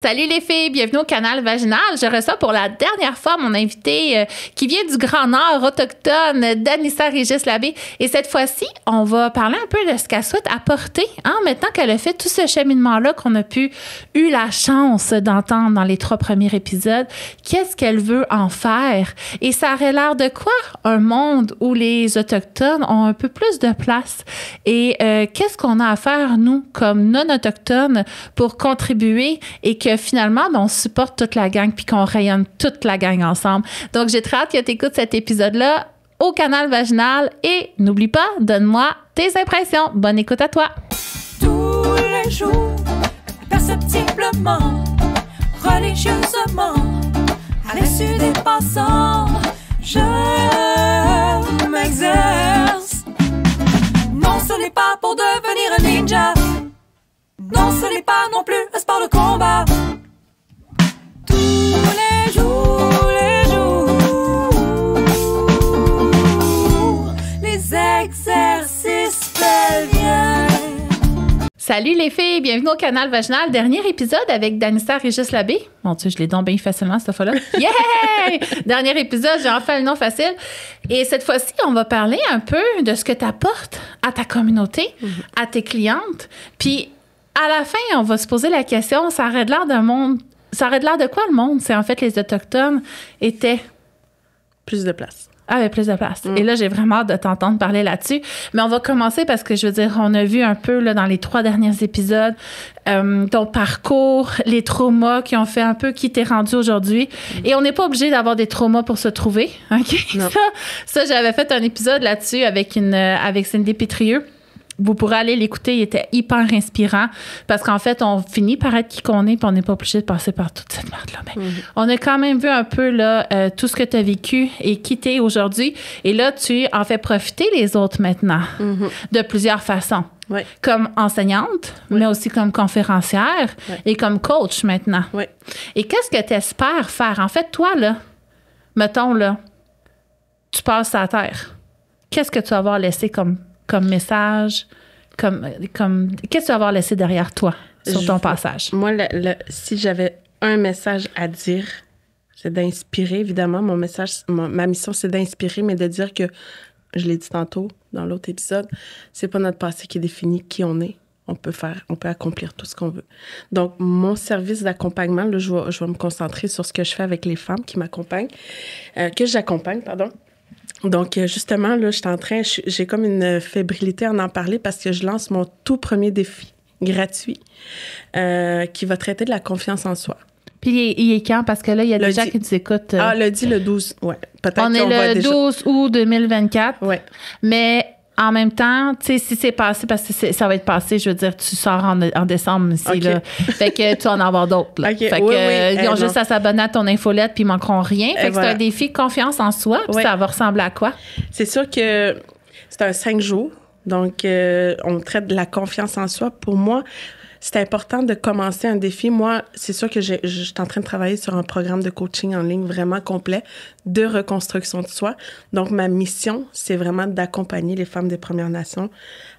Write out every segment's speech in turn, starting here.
Salut les filles, bienvenue au canal Vaginal. Je reçois pour la dernière fois mon invité qui vient du Grand Nord autochtone, Danissa Régis-Labbé. Et cette fois-ci, on va parler un peu de ce qu'elle souhaite apporter, maintenant qu'elle a fait tout ce cheminement-là qu'on a eu la chance d'entendre dans les 3 premiers épisodes. Qu'est-ce qu'elle veut en faire? Et ça aurait l'air de quoi? Un monde où les Autochtones ont un peu plus de place. Et qu'est-ce qu'on a à faire, nous, comme non-autochtones, pour contribuer et que finalement, on supporte toute la gang puis qu'on rayonne toute la gang ensemble. Donc, j'ai très hâte que tu écoutes cet épisode-là au canal Vaginal et n'oublie pas, donne-moi tes impressions. Bonne écoute à toi. Tous les jours, perceptiblement, religieusement, à l'insu des passants, je m'exerce. Non, ce n'est pas pour devenir un ninja. Non, ce n'est pas non plus un sport de combat. Tous les jours, les exercices pelviens. Salut les filles, bienvenue au canal Vaginal. Dernier épisode avec Danissa Régis-Labbé. Mon Dieu, je l'ai donc bien facilement cette fois-là. Yeah! Dernier épisode, j'ai enfin le nom facile. Et cette fois-ci, on va parler un peu de ce que tu apportes à ta communauté, à tes clientes. Puis à la fin, on va se poser la question, ça aurait de l'air d'un monde. Ça aurait de l'air de quoi le monde? C'est en fait les Autochtones étaient. Plus de place. Avaient plus de place. Et là, j'ai vraiment hâte de t'entendre parler là-dessus. Mais on va commencer parce que je veux dire, on a vu un peu là, dans les 3 derniers épisodes ton parcours, les traumas qui ont fait un peu qui t'es rendu aujourd'hui. Et on n'est pas obligé d'avoir des traumas pour se trouver. OK? Ça, j'avais fait un épisode là-dessus avec Cindy Pétrieux. Vous pourrez aller l'écouter, il était hyper inspirant parce qu'en fait, on finit par être qui qu'on est puis on n'est pas obligé de passer par toute cette merde-là. Mais on a quand même vu un peu là, tout ce que tu as vécu et qui t'es aujourd'hui. Et là, tu en fais profiter les autres maintenant de plusieurs façons. Oui. Comme enseignante, mais aussi comme conférencière et comme coach maintenant. Oui. Et qu'est-ce que tu espères faire? En fait, toi, là, mettons, là, tu passes à la terre. Qu'est-ce que tu vas avoir laissé comme message, comme qu'est-ce que tu vas avoir laissé derrière toi sur ton passage? Moi, si j'avais un message à dire, c'est d'inspirer, évidemment. Ma mission, c'est d'inspirer, mais de dire que, je l'ai dit tantôt dans l'autre épisode, c'est pas notre passé qui définit qui on est. On peut accomplir tout ce qu'on veut. Donc, mon service d'accompagnement, là, je vais me concentrer sur ce que je fais avec les femmes qui m'accompagnent, que j'accompagne, pardon. Donc, justement, là, j'ai comme une fébrilité à en parler parce que je lance mon tout premier défi gratuit qui va traiter de la confiance en soi. Puis, il est quand? Parce que là, il y a des gens qui nous écoutent. Lundi, le 12, oui. Peut-être on est le 12 août 2024. Oui. Mais en même temps, tu sais, si c'est passé, parce que ça va être passé, je veux dire, tu sors en décembre ici, okay. Là. Fait que tu vas en avoir d'autres, là. Okay. Fait que, ils ont juste à s'abonner à ton infolette puis ils manqueront rien. Fait que voilà. c'est un défi de confiance en soi. Puis ça va ressembler à quoi? C'est sûr que c'est un 5 jours. Donc, on traite de la confiance en soi. Pour moi, c'est important de commencer un défi. Moi, c'est sûr que je suis en train de travailler sur un programme de coaching en ligne vraiment complet de reconstruction de soi. Donc, ma mission, c'est vraiment d'accompagner les femmes des Premières Nations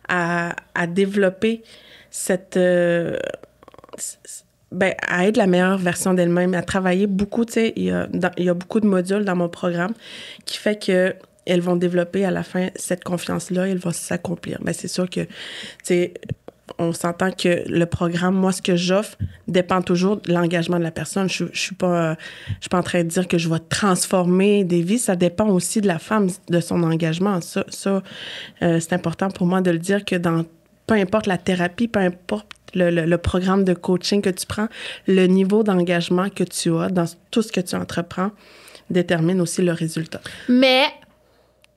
à développer cette... à être la meilleure version d'elle-même, à travailler beaucoup, tu sais, il y a beaucoup de modules dans mon programme qui fait que elles vont développer à la fin cette confiance-là, elles vont s'accomplir. Bien, c'est sûr que, tu sais, on s'entend que le programme, moi, ce que j'offre dépend toujours de l'engagement de la personne. Je suis pas en train de dire que je vais transformer des vies. Ça dépend aussi de la femme, de son engagement. Ça, c'est important pour moi de le dire que peu importe la thérapie, peu importe le programme de coaching que tu prends, le niveau d'engagement que tu as dans tout ce que tu entreprends détermine aussi le résultat. Mais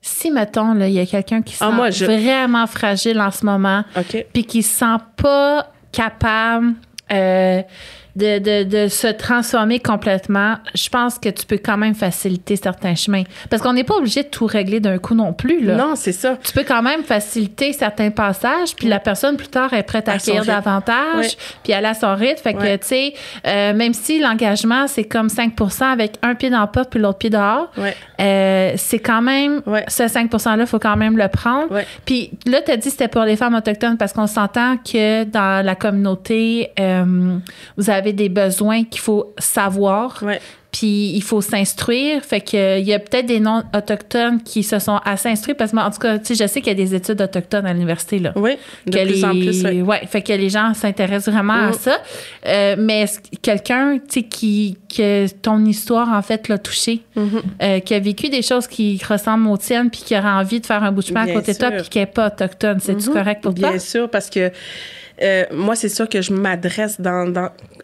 si, mettons, il y a quelqu'un qui se sent vraiment fragile en ce moment, puis qui ne se sent pas capable de se transformer complètement, je pense que tu peux quand même faciliter certains chemins. Parce qu'on n'est pas obligé de tout régler d'un coup non plus, là. Non, c'est ça. Tu peux quand même faciliter certains passages, puis la personne, plus tard, est prête à acquérir davantage, puis aller à son rythme. Fait que, tu sais, même si l'engagement, c'est comme 5% avec un pied dans la porte puis l'autre pied dehors, c'est quand même, ce 5%-là, il faut quand même le prendre. Puis là, tu as dit que c'était pour les femmes autochtones parce qu'on s'entend que dans la communauté, vous avez avez des besoins qu'il faut savoir. Ouais. Puis il faut s'instruire. Fait que il y a peut-être des non-autochtones qui se sont assez instruits parce que, en tout cas, tu sais, je sais qu'il y a des études autochtones à l'université, là. Oui, de plus en plus, oui. Ouais, fait que les gens s'intéressent vraiment à ça. Mais est-ce que quelqu'un, tu sais, que ton histoire, en fait, l'a touché, qui a vécu des choses qui ressemblent aux tiennes puis qui aurait envie de faire un bout de chemin à côté de toi puis qui n'est pas autochtone, c'est-tu correct pour toi? Bien sûr, parce que moi, c'est sûr que je m'adresse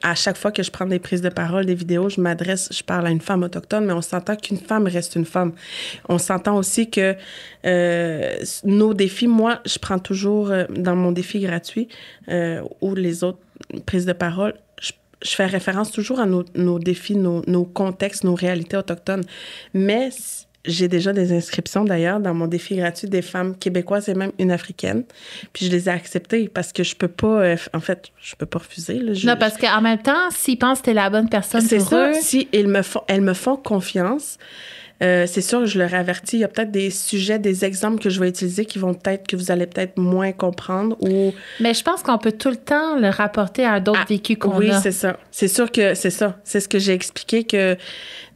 à chaque fois que je prends des prises de parole, des vidéos, je parle à une femme autochtone, mais on s'entend qu'une femme reste une femme. On s'entend aussi que nos défis, moi, je prends toujours dans mon défi gratuit ou les autres prises de parole, je fais référence toujours à nos défis, nos contextes, nos réalités autochtones. Mais j'ai déjà des inscriptions, d'ailleurs, dans mon défi gratuit des femmes québécoises et même une africaine. Puis je les ai acceptées parce que je peux pas... en fait, je peux pas refuser. Là, non, parce qu'en même temps, s'ils pensent que t'es la bonne personne c'est pour ça, eux... si elles me font confiance, c'est sûr que je leur avertis. Il y a peut-être des sujets, des exemples que je vais utiliser que vous allez peut-être moins comprendre ou... Mais je pense qu'on peut tout le temps le rapporter à d'autres vécus qu'on a. Oui, c'est ça. C'est sûr que c'est ça. C'est ce que j'ai expliqué que...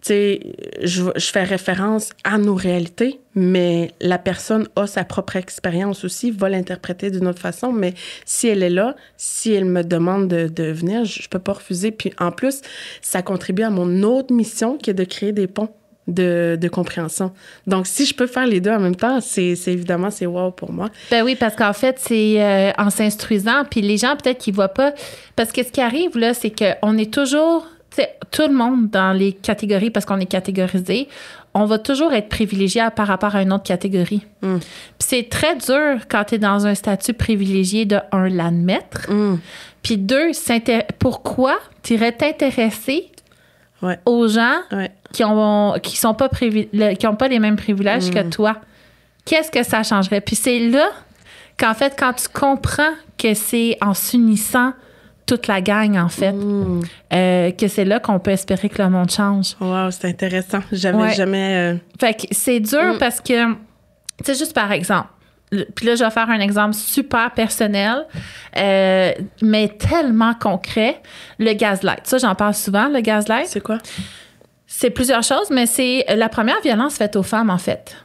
Tu sais, je fais référence à nos réalités, mais la personne a sa propre expérience aussi, va l'interpréter d'une autre façon. Mais si elle est là, si elle me demande de venir, je peux pas refuser. Puis en plus, ça contribue à mon autre mission qui est de créer des ponts de compréhension. Donc, si je peux faire les deux en même temps, c'est évidemment, c'est wow pour moi. Ben oui, parce qu'en fait, c'est en s'instruisant, puis les gens, peut-être qu'ils voient pas... Parce que ce qui arrive, là, c'est qu'on est toujours... tout le monde dans les catégories, parce qu'on est catégorisé, on va toujours être privilégié par rapport à une autre catégorie. Puis c'est très dur quand tu es dans un statut privilégié de, un, l'admettre, puis deux, pourquoi tu irais t'intéresser aux gens qui n'ont pas les mêmes privilèges que toi? Qu'est-ce que ça changerait? Puis c'est là qu'en fait, quand tu comprends que c'est en s'unissant toute la gang, en fait, que c'est là qu'on peut espérer que le monde change. Wow, c'est intéressant. J'avais jamais... Fait que c'est dur parce que, tu sais, juste par exemple, puis là, je vais faire un exemple super personnel, mais tellement concret, le gaslight. Ça, j'en parle souvent, le gaslight. C'est quoi? C'est plusieurs choses, mais c'est la première violence faite aux femmes, en fait.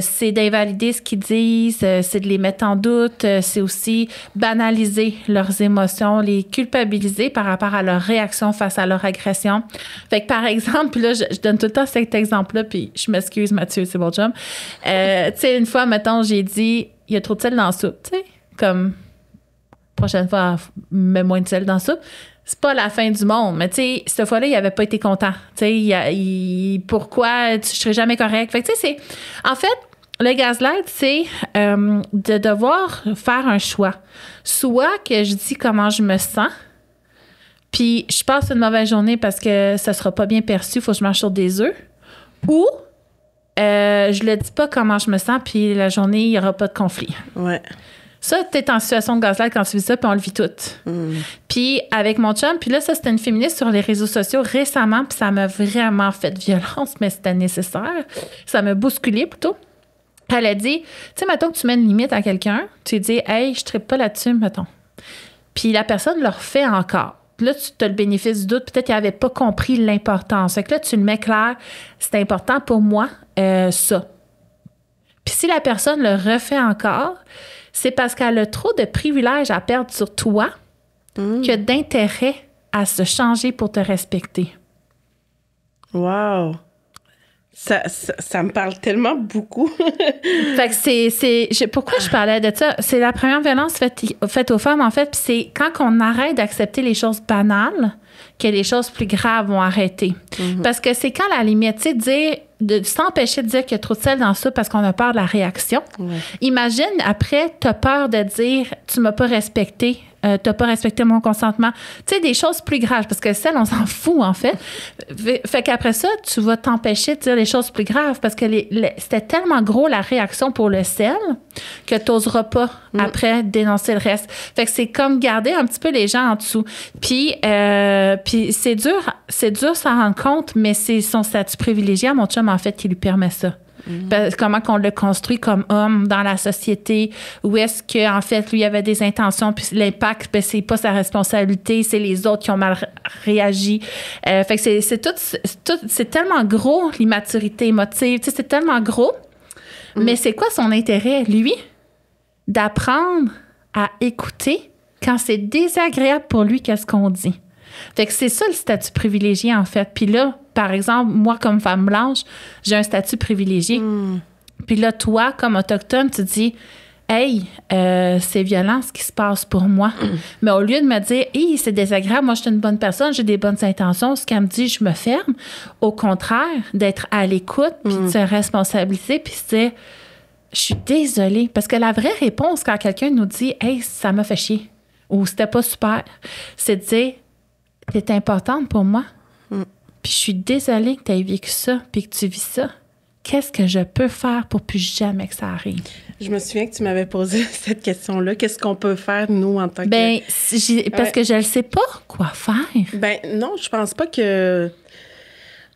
C'est d'invalider ce qu'ils disent, c'est de les mettre en doute, c'est aussi banaliser leurs émotions, les culpabiliser par rapport à leur réaction face à leur agression. Fait que par exemple, puis là, je donne tout le temps cet exemple-là, puis je m'excuse Mathieu, c'est mon chum. Tu sais, une fois, mettons, j'ai dit, il y a trop de sel dans la soupe, tu sais, comme, prochaine fois, mets moins de sel dans la soupe. C'est pas la fin du monde, mais tu sais, cette fois-là, il avait pas été content. Tu sais, pourquoi je serais jamais correct? Fait que tu sais, en fait, le gaslight, c'est de devoir faire un choix. Soit que je dis comment je me sens, puis je passe une mauvaise journée parce que ça sera pas bien perçu, il faut que je marche sur des œufs, ou je le dis pas comment je me sens, puis la journée, il y aura pas de conflit. Ouais. Ça, t'es en situation de gaslight quand tu vis ça, puis on le vit tout. Puis avec mon chum, puis là, ça, c'était une féministe sur les réseaux sociaux récemment, puis ça m'a vraiment fait violence, mais c'était nécessaire. Ça m'a bousculé plutôt. Elle a dit, tu sais, mettons que tu mets une limite à quelqu'un, tu dis, hey, je trippe pas là-dessus, mettons. Puis la personne le refait encore. Puis là, tu as le bénéfice du doute. Peut-être qu'elle n'avait pas compris l'importance. Fait que là, tu le mets clair. C'est important pour moi, ça. Puis si la personne le refait encore, c'est parce qu'elle a trop de privilèges à perdre sur toi que d'intérêt à se changer pour te respecter. Wow! Ça me parle tellement beaucoup. Fait que pourquoi je parlais de ça? C'est la première violence faite aux femmes, en fait. Puis c'est quand on arrête d'accepter les choses banales que les choses plus graves vont arrêter. Parce que c'est quand la limite, tu sais, de s'empêcher de dire qu'il y a trop de sel dans ça parce qu'on a peur de la réaction. Imagine, après, tu as peur de dire « tu m'as pas respecté ». T'as pas respecté mon consentement. Tu sais, des choses plus graves, parce que le sel, on s'en fout, en fait. Fait qu'après ça, tu vas t'empêcher de dire les choses plus graves, parce que c'était tellement gros la réaction pour le sel que t'oseras pas, après, dénoncer le reste. Fait que c'est comme garder un petit peu les gens en dessous. Puis c'est dur s'en rendre compte, mais c'est son statut privilégié à mon chum, en fait, qui lui permet ça. Comment qu'on le construit comme homme dans la société, ou est-ce qu'en fait, lui, avait des intentions, puis l'impact, ben, c'est pas sa responsabilité, c'est les autres qui ont mal réagi. Fait que c'est tellement gros, l'immaturité émotive, tu sais, c'est tellement gros. Mais c'est quoi son intérêt, lui? D'apprendre à écouter quand c'est désagréable pour lui, qu'est-ce qu'on dit. Fait que c'est ça le statut privilégié, en fait. Puis là, par exemple, moi, comme femme blanche, j'ai un statut privilégié. Puis là, toi, comme autochtone, tu dis, hey, c'est violent ce qui se passe pour moi. Mais au lieu de me dire, hey, c'est désagréable, moi, je suis une bonne personne, j'ai des bonnes intentions, ce qu'elle me dit, je me ferme. Au contraire, d'être à l'écoute, puis de se responsabiliser, puis de se dire, je suis désolée. Parce que la vraie réponse, quand quelqu'un nous dit, hey, ça m'a fait chier, ou c'était pas super, c'est de dire, t'es importante pour moi. Puis je suis désolée que tu aies vécu ça, puis que tu vis ça. Qu'est-ce que je peux faire pour plus jamais que ça arrive? Je me souviens que tu m'avais posé cette question-là. Qu'est-ce qu'on peut faire, nous, en tant que... Parce que je ne sais pas quoi faire. Ben non, je pense pas que...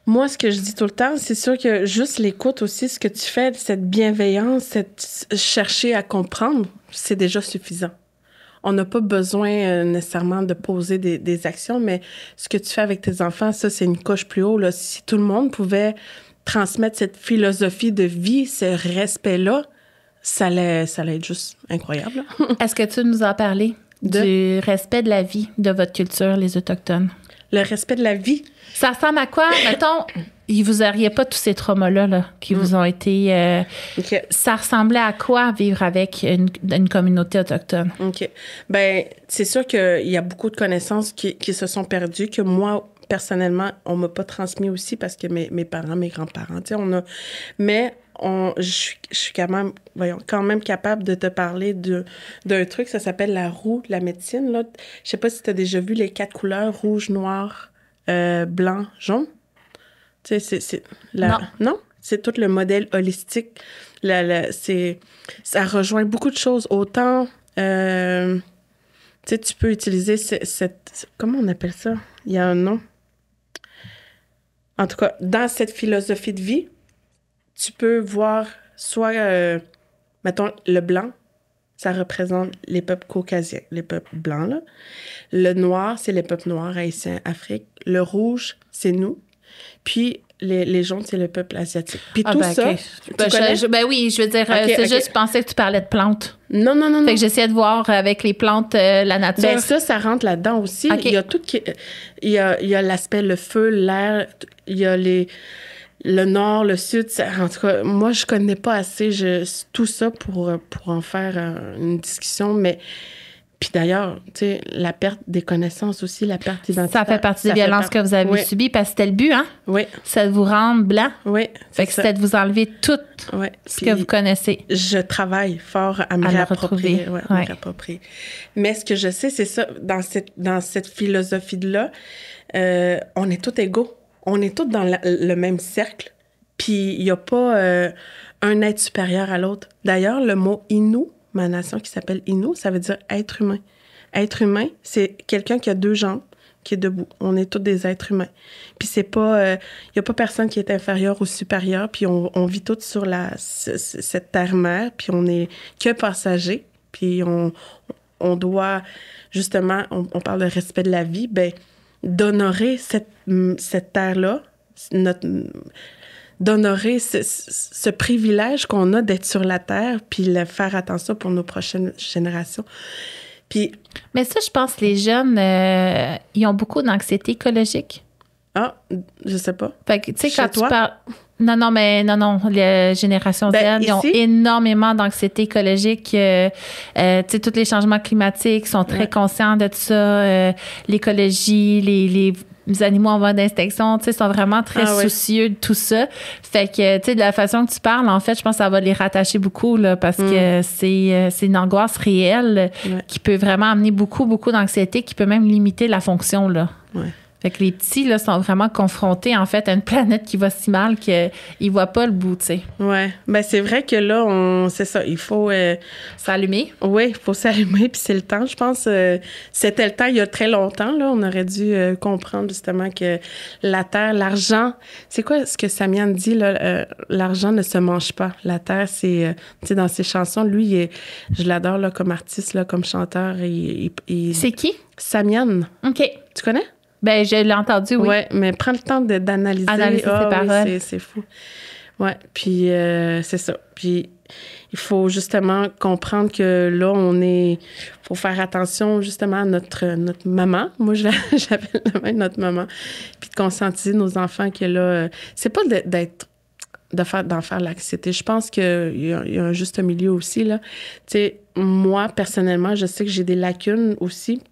Moi, ce que je dis tout le temps, c'est sûr que juste l'écoute aussi, ce que tu fais, cette bienveillance, cette chercher à comprendre, c'est déjà suffisant. On n'a pas besoin nécessairement de poser des actions, mais ce que tu fais avec tes enfants, ça, c'est une coche plus haut. Là. Si tout le monde pouvait transmettre cette philosophie de vie, ce respect-là, ça allait être juste incroyable. Est-ce que tu nous as parlé du respect de la vie de votre culture, les Autochtones? Le respect de la vie? Ça ressemble à quoi? Mettons, vous n'auriez pas tous ces traumas-là là, qui vous ont été... OK. Ça ressemblait à quoi vivre avec une communauté autochtone? OK. Bien, c'est sûr qu'il y a beaucoup de connaissances qui se sont perdues, que moi, personnellement, on ne m'a pas transmis aussi parce que mes parents, mes grands-parents, tu sais, on a... Mais je suis quand même capable de te parler d'un truc, ça s'appelle la roue de la médecine, là. Je sais pas si tu as déjà vu les 4 couleurs, rouge, noir, blanc, jaune. Tu sais, Non? C'est tout le modèle holistique. Ça rejoint beaucoup de choses. Autant, tu sais, tu peux utiliser comment on appelle ça? Il y a un nom. En tout cas, dans cette philosophie de vie, tu peux voir soit, mettons, le blanc, ça représente les peuples caucasiens, les peuples blancs, là. Le noir, c'est les peuples noirs, haïtiens, Afrique. Le rouge, c'est nous. Puis, les jaunes, c'est le peuple asiatique. Puis tout ça, okay. Oui, je veux dire, juste, je pensais que tu parlais de plantes. Non. Fait que j'essayais de voir avec les plantes la nature. Ben ça rentre là-dedans aussi. Okay. Il y a tout il y a l'aspect, le feu, l'air, il y a le nord, le sud. En tout cas, moi, je connais pas assez tout ça pour en faire une discussion, mais... Puis d'ailleurs, tu sais, la perte des connaissances aussi, la perte identitaire. Ça fait partie des violences que vous avez subies parce que c'était le but, hein? Oui. C'est de vous rendre blanc. Oui. Fait que c'était de vous enlever tout ce que vous connaissez. Je travaille fort à me réapproprier. Ouais, me réapproprier. Mais ce que je sais, c'est ça, dans cette philosophie-là, on est tous égaux. On est tous dans le même cercle. Puis il n'y a pas un être supérieur à l'autre. D'ailleurs, le mot « Innu », ma nation qui s'appelle Innu, ça veut dire être humain. Être humain, c'est quelqu'un qui a 2 jambes, qui est debout. On est tous des êtres humains. Puis c'est pas... Il n'y a pas personne qui est inférieur ou supérieur, puis on vit tous sur cette terre-mère, puis on est que passagers, puis on doit, justement, on parle de respect de la vie, bien, d'honorer cette terre-là, d'honorer ce privilège qu'on a d'être sur la Terre, puis de faire attention pour nos prochaines générations. Puis... Mais ça, je pense que les jeunes, ils ont beaucoup d'anxiété écologique. Ah, je sais pas. Fait que, tu sais, quand tu parles... Non, les générations Z, ils ont énormément d'anxiété écologique. Tu sais, tous les changements climatiques sont très conscients de tout ça. L'écologie, les animaux en voie d'extinction, tu sais, sont vraiment très soucieux de tout ça. Fait que, tu sais, de la façon que tu parles, en fait, je pense que ça va les rattacher beaucoup, là, parce que c'est une angoisse réelle qui peut vraiment amener beaucoup, beaucoup d'anxiété, qui peut même limiter la fonction, là. Fait que les petits, là, sont vraiment confrontés, en fait, à une planète qui va si mal qu'ils ne voient pas le bout, tu sais. Ouais. Ben, c'est vrai que là, c'est ça, il faut... S'allumer. Oui, il faut s'allumer, puis c'est le temps. Je pense c'était le temps il y a très longtemps, là. On aurait dû comprendre, justement, que la terre, l'argent... C'est quoi ce que Samian dit, là? L'argent ne se mange pas. La terre, c'est... tu sais, dans ses chansons, lui, je l'adore, là, comme artiste, là, comme chanteur. C'est qui? Samian. OK. Tu connais? Ben, je l'ai entendu, oui. Oui, mais prends le temps d'analyser. Analyser ses paroles. Oui, c'est fou. Oui, puis c'est ça. Puis il faut justement comprendre que là, faut faire attention justement à notre maman. Moi, je l'appelle même notre maman. Puis de conscientiser nos enfants que là, c'est pas d'en faire l'anxiété. Je pense qu'il y a un juste milieu aussi, là. Tu sais, moi, personnellement, je sais que j'ai des lacunes aussi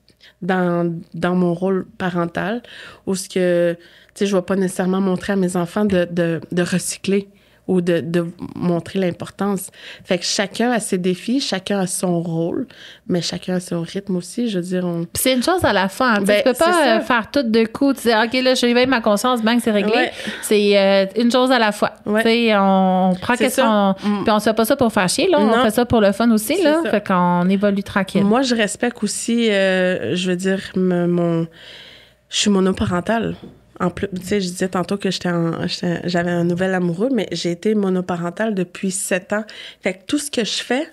dans mon rôle parental, où ce que, tu sais, je vais pas nécessairement montrer à mes enfants de recycler ou de montrer l'importance. Fait que chacun a ses défis, chacun a son rôle, mais chacun a son rythme aussi, je veux dire. Puis c'est une chose à la fois. Hein. Ben, tu peux pas faire tout de coup. Tu dis, OK, là, j'éveille ma conscience, bang, c'est réglé. Ouais. C'est une chose à la fois. Ouais. Tu sais, on prend C'est qu'est-ce qu'on... Puis on se fait pas ça pour faire chier, là. Non. On fait ça pour le fun aussi, là. Ça. Fait qu'on évolue tranquille. Moi, je respecte aussi, je veux dire, je suis monoparentale. En plus, tu sais, je disais tantôt que j'avais un nouvel amoureux, mais j'ai été monoparentale depuis 7 ans. Fait que tout ce que je fais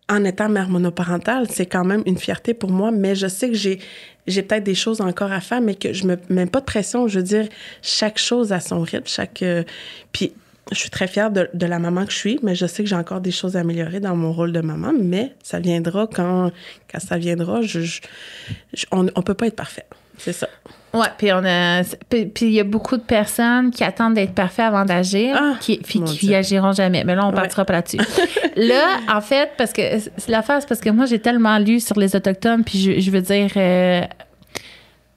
en étant mère monoparentale, c'est quand même une fierté pour moi, mais je sais que j'ai peut-être des choses encore à faire, mais que je me mets pas de pression. Je veux dire, chaque chose a son rythme, puis je suis très fière de la maman que je suis, mais je sais que j'ai encore des choses à améliorer dans mon rôle de maman, mais ça viendra quand ça viendra. On peut pas être parfait. C'est ça. Ouais, puis il y a beaucoup de personnes qui attendent d'être parfaits avant d'agir, qui agiront jamais. Mais là, on partira pas là-dessus. Là, en fait, parce que l'affaire, c'est parce que moi, j'ai tellement lu sur les Autochtones, puis je veux dire,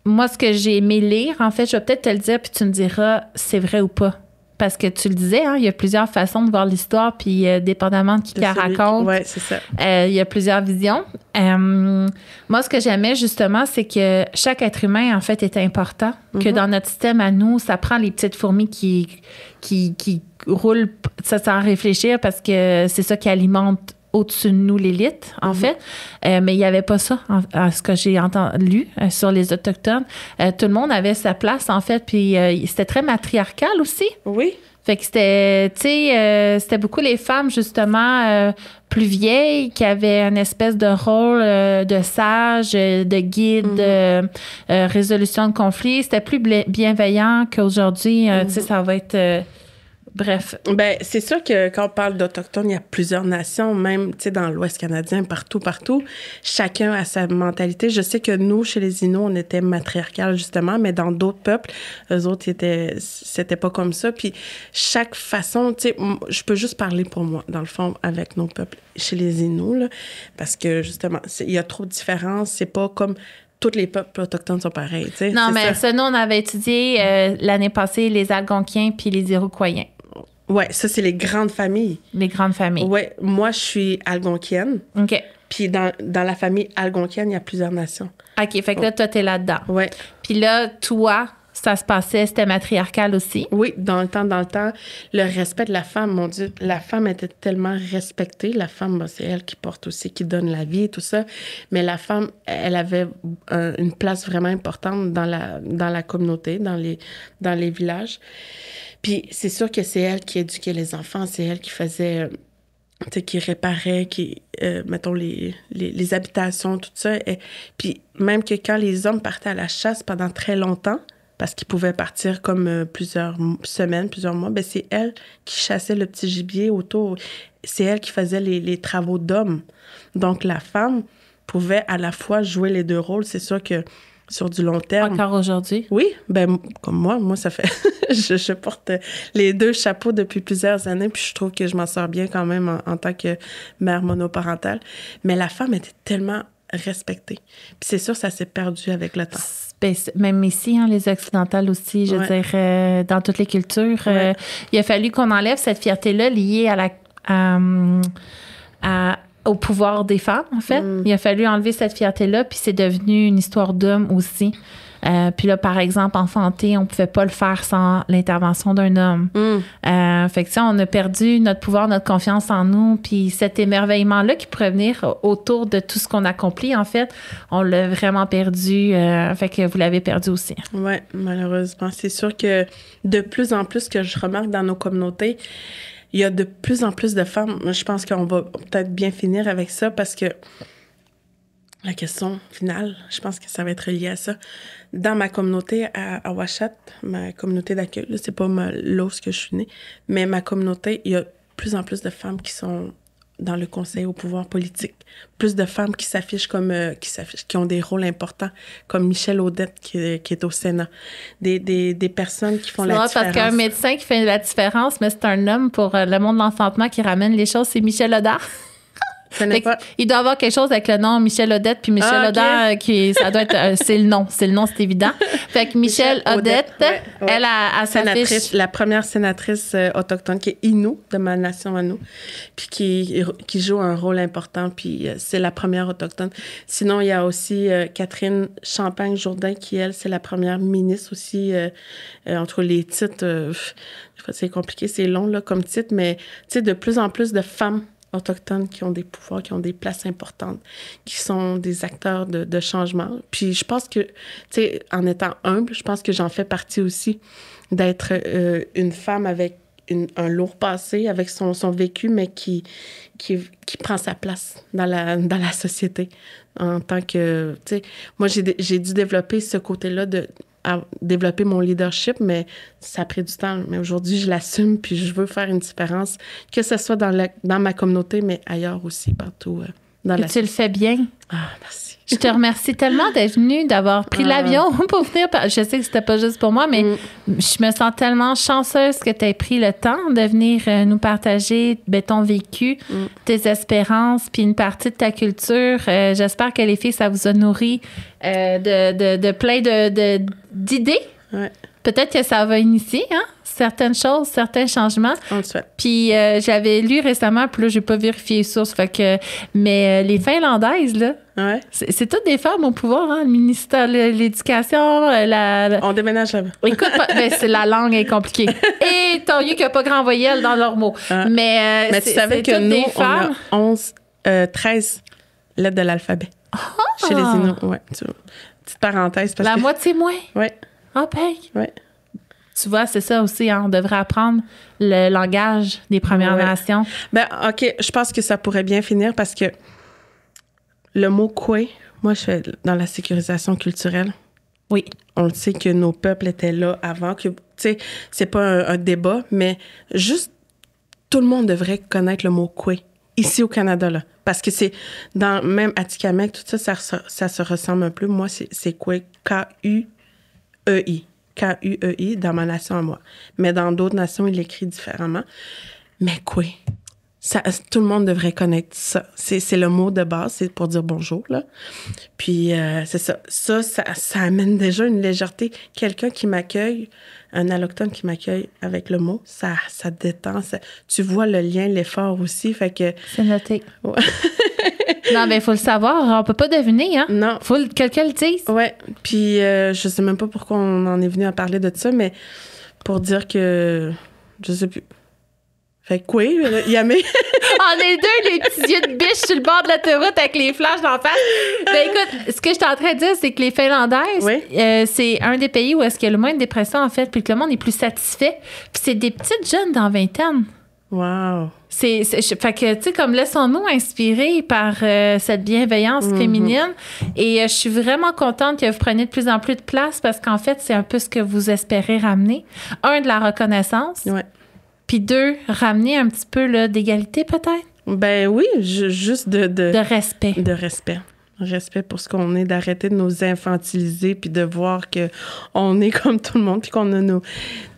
moi, ce que j'ai aimé lire, en fait, je vais peut-être te le dire, puis tu me diras c'est vrai ou pas. Parce que tu le disais, hein, il y a plusieurs façons de voir l'histoire, puis dépendamment de qui la raconte, oui, c'est ça. Il y a plusieurs visions. Moi, ce que j'aimais, justement, c'est que chaque être humain, en fait, est important. Que dans notre système à nous, ça prend les petites fourmis qui roulent sans réfléchir parce que c'est ça qui alimente au-dessus de nous l'élite, en fait. Mais il n'y avait pas ça, à ce que j'ai lu sur les Autochtones. Tout le monde avait sa place, en fait, puis c'était très matriarcal aussi. Oui. Fait que c'était, tu sais, c'était beaucoup les femmes, justement, plus vieilles, qui avaient une espèce de rôle de sage, de guide, résolution de conflits. C'était plus bienveillant qu'aujourd'hui. Tu sais, ça va être... Bref. Ben, c'est sûr que quand on parle d'Autochtones, il y a plusieurs nations, même, tu sais, dans l'Ouest canadien, partout. Chacun a sa mentalité. Je sais que nous, chez les Inuits, on était matriarcal, justement, mais dans d'autres peuples, eux autres, c'était pas comme ça. Puis chaque façon, tu sais, je peux juste parler pour moi, dans le fond, avec nos peuples, chez les Inuits, là, parce que, justement, il y a trop de différences. C'est pas comme... Tous les peuples autochtones sont pareils, tu sais. Non, mais ça, nous, on avait étudié l'année passée les Algonquiens puis les Iroquoiens. Oui, ça, c'est les grandes familles. Les grandes familles. Oui, moi, je suis algonquienne. OK. Puis dans la famille algonquienne, il y a plusieurs nations. OK, fait que là, toi, t'es là-dedans. Oui. Puis là, toi, ça se passait, c'était matriarcal aussi. Oui, dans le temps, le respect de la femme, mon Dieu, la femme était tellement respectée. La femme, c'est elle qui porte aussi, qui donne la vie et tout ça. Mais la femme, elle avait une place vraiment importante dans la communauté, dans les villages. Puis c'est sûr que c'est elle qui éduquait les enfants, c'est elle qui faisait, tu sais, qui réparait, mettons, les habitations, tout ça. Puis même que quand les hommes partaient à la chasse pendant très longtemps, parce qu'ils pouvaient partir comme plusieurs semaines, plusieurs mois, ben c'est elle qui chassait le petit gibier autour. C'est elle qui faisait les travaux d'hommes. Donc la femme pouvait à la fois jouer les deux rôles. C'est sûr que sur du long terme... Encore aujourd'hui? Oui, ben comme moi ça fait... je porte les deux chapeaux depuis plusieurs années, puis je trouve que je m'en sors bien quand même en tant que mère monoparentale. Mais la femme était tellement respectée. Puis c'est sûr, ça s'est perdu avec le temps. Même ici, hein, les occidentales aussi, je veux dire, dans toutes les cultures, il a fallu qu'on enlève cette fierté-là liée au pouvoir des femmes, en fait. Il a fallu enlever cette fierté-là, puis c'est devenu une histoire d'homme aussi. Puis là, par exemple, enfanter, on pouvait pas le faire sans l'intervention d'un homme. Fait que ça, on a perdu notre pouvoir, notre confiance en nous, puis cet émerveillement-là qui pourrait venir autour de tout ce qu'on accomplit, en fait, on l'a vraiment perdu. Fait que vous l'avez perdu aussi. Oui, malheureusement. C'est sûr que de plus en plus, que je remarque dans nos communautés, il y a de plus en plus de femmes. Je pense qu'on va peut-être bien finir avec ça parce que la question finale, je pense que ça va être lié à ça. Dans ma communauté à Ouachat, ma communauté d'accueil, là, c'est pas là où je suis née, mais ma communauté, il y a de plus en plus de femmes qui sont dans le conseil au pouvoir politique. Plus de femmes qui s'affichent qui ont des rôles importants, comme Michel Audette qui est au Sénat. Des personnes qui font la différence. Parce qu'un médecin qui fait la différence, mais c'est un homme pour le monde de l'enfantement qui ramène les choses, c'est Michel Audard. Il doit avoir quelque chose avec le nom Michel Audette, puis Michel Audard, ça doit être, c'est le nom, c'est évident. Fait que Michelle Audette, elle a sénatrice, la première sénatrice autochtone qui est Innu, de ma nation à nous, puis qui joue un rôle important, puis c'est la première autochtone. Sinon, il y a aussi Catherine Champagne-Jourdain, qui, elle, c'est la première ministre aussi, entre les titres, c'est compliqué, c'est long, là, comme titre, mais, tu sais, de plus en plus de femmes autochtones qui ont des pouvoirs, qui ont des places importantes, qui sont des acteurs de changement. Puis je pense que, tu sais, en étant humble, je pense que j'en fais partie aussi, d'être une femme avec un lourd passé, avec son vécu, mais qui prend sa place dans la société en tant que, tu sais, moi, j'ai dû développer ce côté-là à développer mon leadership, mais ça a pris du temps. Mais aujourd'hui, je l'assume, puis je veux faire une différence, que ce soit dans ma communauté, mais ailleurs aussi, partout. Tu le fais bien. Ah, merci. Je te remercie tellement d'être venue, d'avoir pris l'avion pour venir. Je sais que c'était pas juste pour moi, mais je me sens tellement chanceuse que tu aies pris le temps de venir nous partager ton vécu, tes espérances, puis une partie de ta culture. J'espère que les filles, ça vous a nourri de plein d'idées. Ouais. Peut-être que ça va initier certaines choses, certains changements. On le souhaite. Puis j'avais lu récemment, puis là, j'ai pas vérifié les sources, mais les Finlandaises, là, c'est toutes des femmes au pouvoir, le ministère de l'Éducation, On déménage là-bas. Écoute, la langue est compliquée. Et tant mieux qu'il n'y a pas grand voyelle dans leurs mots. Mais tu savais que nous, on a 13 lettres de l'alphabet. Chez les Inuits, petite parenthèse. Parce que moitié moins? Oui. Ah, oui. Tu vois, c'est ça aussi, on devrait apprendre le langage des Premières Nations. Ben, OK, je pense que ça pourrait bien finir parce que le mot « kwe », moi, je fais dans la sécurisation culturelle. Oui. On le sait que nos peuples étaient là avant, que, tu sais, c'est pas un débat, mais juste tout le monde devrait connaître le mot « kwe » ici au Canada, là. Parce que c'est même Atikamekw, tout ça se ressemble un peu. Moi, c'est « kwe », K-U-E-I. K-U-E-I dans ma nation à moi. Mais dans d'autres nations, il l'écrit différemment. Mais quoi? Tout le monde devrait connaître ça. C'est le mot de base, c'est pour dire bonjour, là. Puis, c'est ça. Ça amène déjà une légèreté. Quelqu'un qui m'accueille, un allochtone qui m'accueille avec le mot, ça détend. Tu vois le lien, l'effort aussi, fait que... C'est noté. Ouais. Non, mais il faut le savoir. On peut pas deviner, Non. Faut que quelqu'un le dise. Ouais. Puis, je sais même pas pourquoi on en est venu à parler de ça, mais pour dire que... Je sais plus. Fait que oui, Yamé. On est deux, les petits yeux de biche sur le bord de l'autoroute avec les flashs d'en face. Ben écoute, ce que je suis en train de dire, c'est que les Finlandaises, c'est un des pays où est-ce qu'il y a le moins de dépression, en fait, puis que le monde est plus satisfait. Puis c'est des petites jeunes dans vingtaine. Wow. Fait que, tu sais, comme laissons-nous inspirer par cette bienveillance féminine. Et je suis vraiment contente que vous preniez de plus en plus de place parce qu'en fait, c'est un peu ce que vous espérez ramener. Un, de la reconnaissance. Ouais. Puis 2, ramener un petit peu là, d'égalité, peut-être? Ben oui, juste de respect. De respect. Respect pour ce qu'on est, d'arrêter de nous infantiliser puis de voir qu'on est comme tout le monde puis qu'on a nos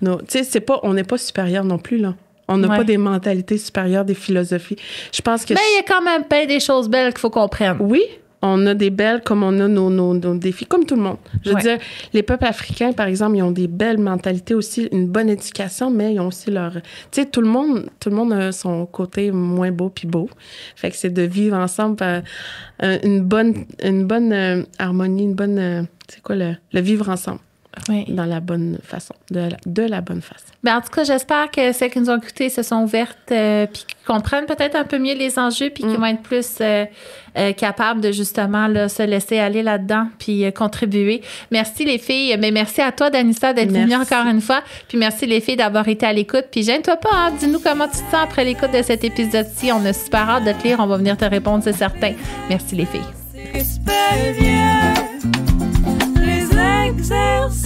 tu sais, on n'est pas supérieur non plus, là. On n'a pas des mentalités supérieures, des philosophies. Je pense que... Mais il y a quand même plein des choses belles qu'il faut qu'on prenne. Oui, On a des belles comme on a nos défis, comme tout le monde. Je veux dire, les peuples africains, par exemple, ils ont des belles mentalités aussi, une bonne éducation, mais ils ont aussi leur... Tu sais, tout le monde a son côté moins beau puis beau. Fait que c'est de vivre ensemble une bonne harmonie, une bonne... c'est quoi le vivre ensemble? Oui. Dans la bonne façon, de la bonne façon. Ben, en tout cas, j'espère que celles qui nous ont écoutés se sont ouvertes puis qui comprennent peut-être un peu mieux les enjeux puis qui vont être plus capables de justement là, se laisser aller là-dedans puis contribuer. Merci les filles. Mais merci à toi, Danissa, d'être venue encore une fois. Puis merci les filles d'avoir été à l'écoute. Puis gêne-toi pas, hein? Dis-nous comment tu te sens après l'écoute de cet épisode-ci. On a super hâte de te lire. On va venir te répondre, c'est certain. Merci les filles. Exercices